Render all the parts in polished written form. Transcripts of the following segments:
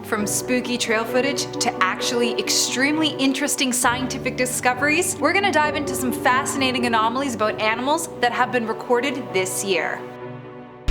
from spooky trail footage to actually extremely interesting scientific discoveries, we're gonna dive into some fascinating anomalies about animals that have been recorded this year.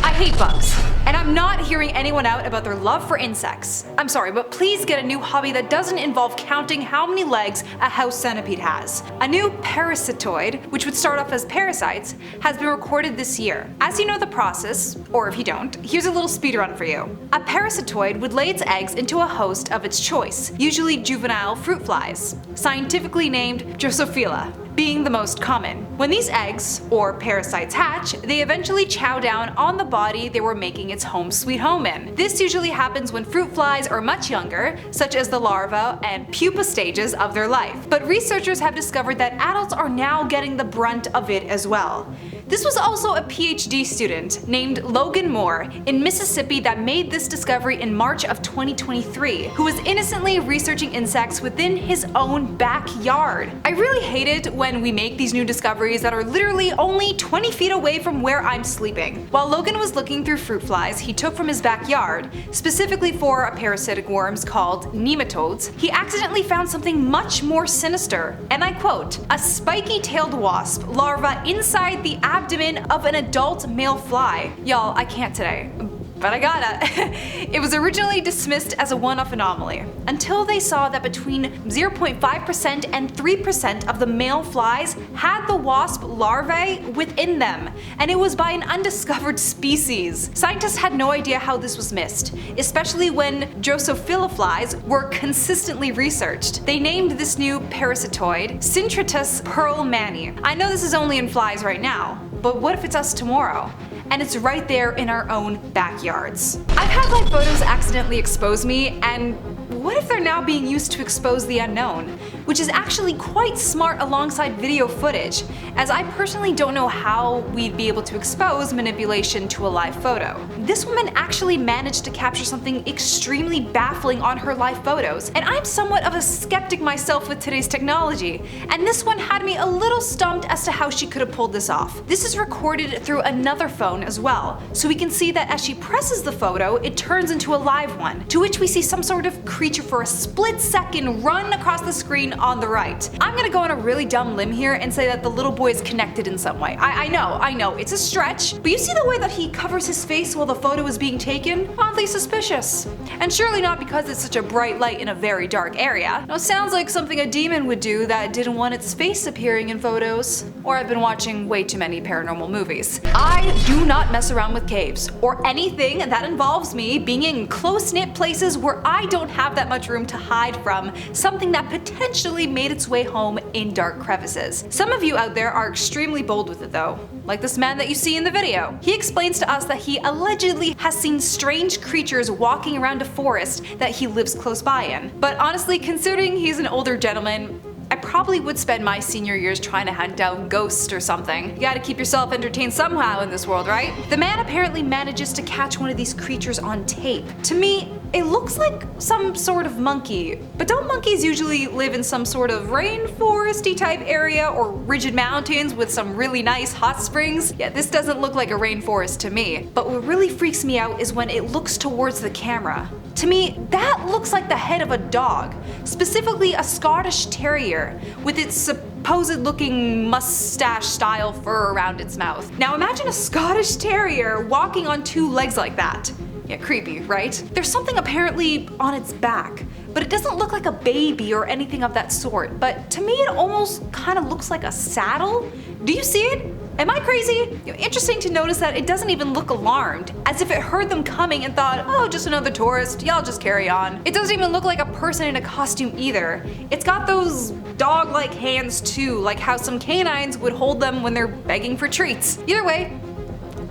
I hate bugs, and I'm not hearing anyone out about their love for insects. I'm sorry, but please get a new hobby that doesn't involve counting how many legs a house centipede has. A new parasitoid, which would start off as parasites, has been recorded this year. As you know the process, or if you don't, here's a little speedrun for you. A parasitoid would lay its eggs into a host of its choice, usually juvenile fruit flies, scientifically named Drosophila, being the most common. When these eggs, or parasites, hatch, they eventually chow down on the body they were making its home sweet home in. This usually happens when fruit flies are much younger, such as the larva and pupa stages of their life. But researchers have discovered that adults are now getting the brunt of it as well. This was also a PhD student named Logan Moore in Mississippi that made this discovery in March of 2023, who was innocently researching insects within his own backyard. I really hate it when we make these new discoveries that are literally only 20 feet away from where I'm sleeping. While Logan was looking through fruit flies he took from his backyard, specifically for a parasitic worms called nematodes, he accidentally found something much more sinister, and I quote, "a spiky-tailed wasp larva inside the abdomen of an adult male fly." Y'all, I can't today, but I gotta. It was originally dismissed as a one-off anomaly, until they saw that between 0.5% and 3% of the male flies had the wasp larvae within them, and it was by an undiscovered species. Scientists had no idea how this was missed, especially when Drosophila flies were consistently researched. They named this new parasitoid Syntritus pearlmani. I know this is only in flies right now, but what if it's us tomorrow? And it's right there in our own backyards. I've had my photos accidentally expose me, and what if they're now being used to expose the unknown? Which is actually quite smart alongside video footage, as I personally don't know how we'd be able to expose manipulation to a live photo. This woman actually managed to capture something extremely baffling on her live photos, and I'm somewhat of a skeptic myself with today's technology, and this one had me a little stumped as to how she could have pulled this off. This is recorded through another phone as well, so we can see that as she presses the photo, it turns into a live one, to which we see some sort of creature for a split second run across the screen on the right. I'm gonna go on a really dumb limb here and say that the little boy is connected in some way. I know, it's a stretch, but you see the way that he covers his face while the photo is being taken? Oddly suspicious. And surely not because it's such a bright light in a very dark area. Now, sounds like something a demon would do that didn't want its face appearing in photos. Or I've been watching way too many paranormal movies. I do not mess around with caves, or anything that involves me being in close-knit places where I don't have that much room to hide from something that potentially made its way home in dark crevices. Some of you out there are extremely bold with it though, like this man that you see in the video. He explains to us that he allegedly has seen strange creatures walking around a forest that he lives close by in. But honestly, considering he's an older gentleman, I probably would spend my senior years trying to hunt down ghosts or something. You gotta keep yourself entertained somehow in this world, right? The man apparently manages to catch one of these creatures on tape. To me, it looks like some sort of monkey, but don't monkeys usually live in some sort of rainforesty type area or rigid mountains with some really nice hot springs? Yeah, this doesn't look like a rainforest to me. But what really freaks me out is when it looks towards the camera. To me, that looks like the head of a dog, specifically a Scottish Terrier, with its supposed looking mustache style fur around its mouth. Now imagine a Scottish Terrier walking on two legs like that. Yeah, creepy, right? There's something apparently on its back, but it doesn't look like a baby or anything of that sort. But to me, it almost kind of looks like a saddle. Do you see it? Am I crazy? Interesting to notice that it doesn't even look alarmed, as if it heard them coming and thought, oh, just another tourist, y'all just carry on. It doesn't even look like a person in a costume either. It's got those dog-like hands too, like how some canines would hold them when they're begging for treats. Either way,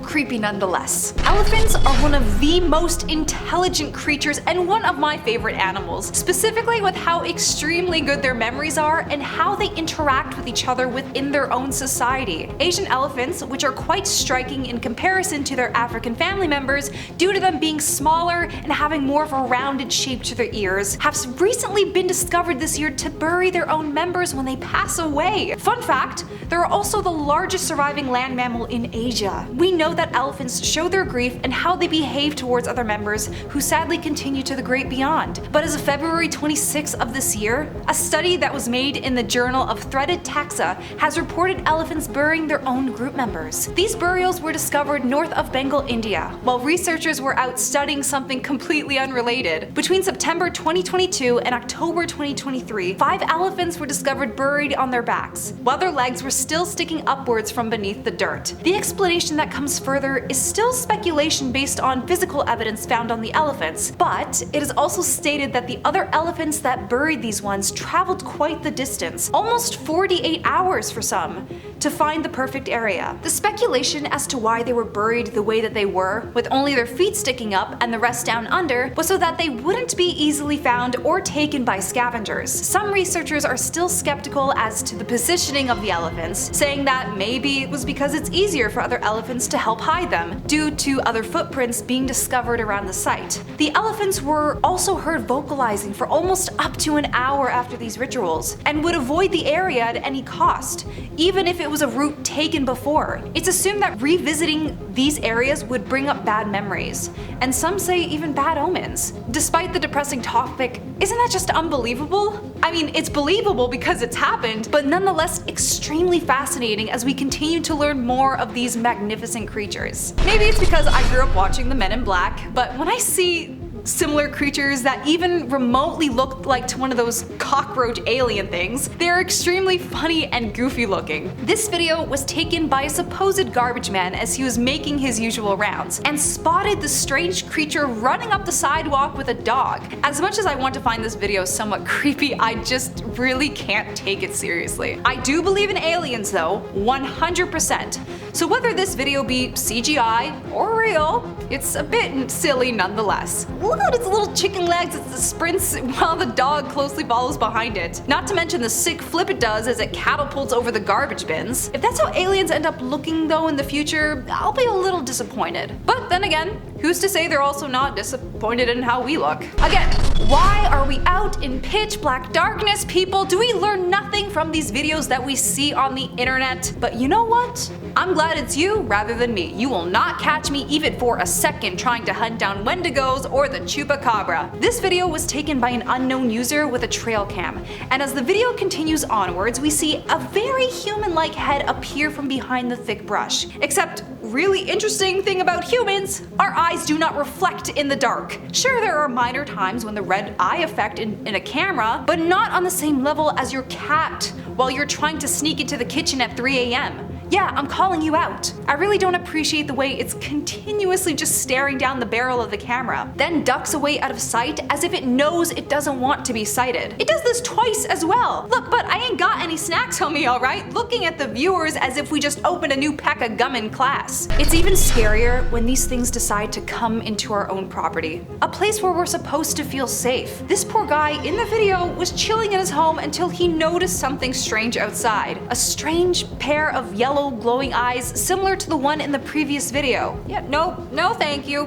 creepy nonetheless. Elephants are one of the most intelligent creatures and one of my favorite animals, specifically with how extremely good their memories are and how they interact with each other within their own society. Asian elephants, which are quite striking in comparison to their African family members due to them being smaller and having more of a rounded shape to their ears, have recently been discovered this year to bury their own members when they pass away. Fun fact, they're also the largest surviving land mammal in Asia. We know that elephants show their grief and how they behave towards other members who sadly continue to the great beyond. But as of February 26th of this year, a study that was made in the Journal of Threaded Taxa has reported elephants burying their own group members. These burials were discovered north of Bengal, India, while researchers were out studying something completely unrelated. Between September 2022 and October 2023, 5 elephants were discovered buried on their backs, while their legs were still sticking upwards from beneath the dirt. The explanation that comes further is still speculation based on physical evidence found on the elephants, but it is also stated that the other elephants that buried these ones traveled quite the distance, almost 48 hours for some, to find the perfect area. The speculation as to why they were buried the way that they were, with only their feet sticking up and the rest down under, was so that they wouldn't be easily found or taken by scavengers. Some researchers are still skeptical as to the positioning of the elephants, saying that maybe it was because it's easier for other elephants to help hide them, due to other footprints being discovered around the site. The elephants were also heard vocalizing for almost up to an hour after these rituals, and would avoid the area at any cost, even if it was a route taken before. It's assumed that revisiting these areas would bring up bad memories, and some say even bad omens. Despite the depressing topic, isn't that just unbelievable? I mean, it's believable because it's happened, but nonetheless extremely fascinating as we continue to learn more of these magnificent creatures. Maybe it's because I grew up watching the Men in Black, but when I see similar creatures that even remotely look like to one of those cockroach alien things, they're extremely funny and goofy looking. This video was taken by a supposed garbage man as he was making his usual rounds, and spotted the strange creature running up the sidewalk with a dog. As much as I want to find this video somewhat creepy, I just really can't take it seriously. I do believe in aliens though, 100%. So whether this video be CGI or real, it's a bit silly nonetheless. Look at its little chicken legs as it sprints while the dog closely follows behind it. Not to mention the sick flip it does as it catapults over the garbage bins. If that's how aliens end up looking though in the future, I'll be a little disappointed. But then again, who's to say they're also not disappointed in how we look? Again, why are we out in pitch black darkness, people? Do we learn nothing from these videos that we see on the internet? But you know what? I'm glad it's you rather than me. You will not catch me even for a second trying to hunt down Wendigos or the Chupacabra. This video was taken by an unknown user with a trail cam, and as the video continues onwards, we see a very human-like head appear from behind the thick brush. Except, really interesting thing about humans, our eyes do not reflect in the dark. Sure, there are minor times when the red eye effect in a camera, but not on the same level as your cat while you're trying to sneak into the kitchen at 3 AM. Yeah, I'm calling you out. I really don't appreciate the way it's continuously just staring down the barrel of the camera, then ducks away out of sight as if it knows it doesn't want to be sighted. It does this twice as well. Look, but I ain't got any snacks on me, alright? Looking at the viewers as if we just opened a new pack of gum in class. It's even scarier when these things decide to come into our own property, a place where we're supposed to feel safe. This poor guy in the video was chilling in his home until he noticed something strange outside. A strange pair of yellow glowing eyes similar to the one in the previous video. Yeah, nope, no thank you,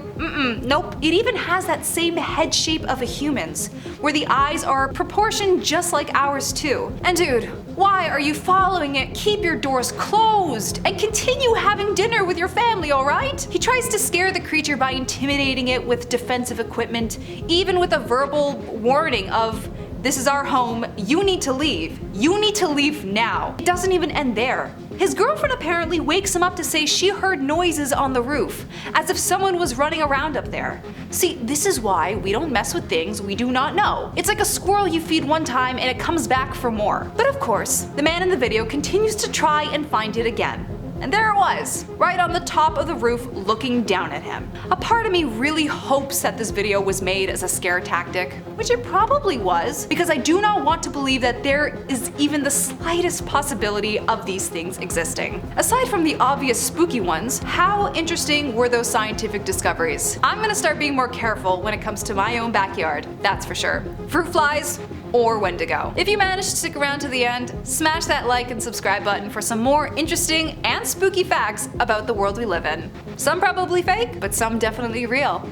nope. It even has that same head shape of a human's, where the eyes are proportioned just like ours too. And dude, why are you following it? Keep your doors closed and continue having dinner with your family, alright? He tries to scare the creature by intimidating it with defensive equipment, even with a verbal warning of, "This is our home, you need to leave. You need to leave now." It doesn't even end there. His girlfriend apparently wakes him up to say she heard noises on the roof, as if someone was running around up there. See, this is why we don't mess with things we do not know. It's like a squirrel you feed one time and it comes back for more. But of course, the man in the video continues to try and find it again. And there it was, right on the top of the roof looking down at him. A part of me really hopes that this video was made as a scare tactic, which it probably was, because I do not want to believe that there is even the slightest possibility of these things existing. Aside from the obvious spooky ones, how interesting were those scientific discoveries? I'm gonna start being more careful when it comes to my own backyard, that's for sure. Fruit flies, or Wendigo. If you managed to stick around to the end, smash that like and subscribe button for some more interesting and spooky facts about the world we live in. Some probably fake, but some definitely real.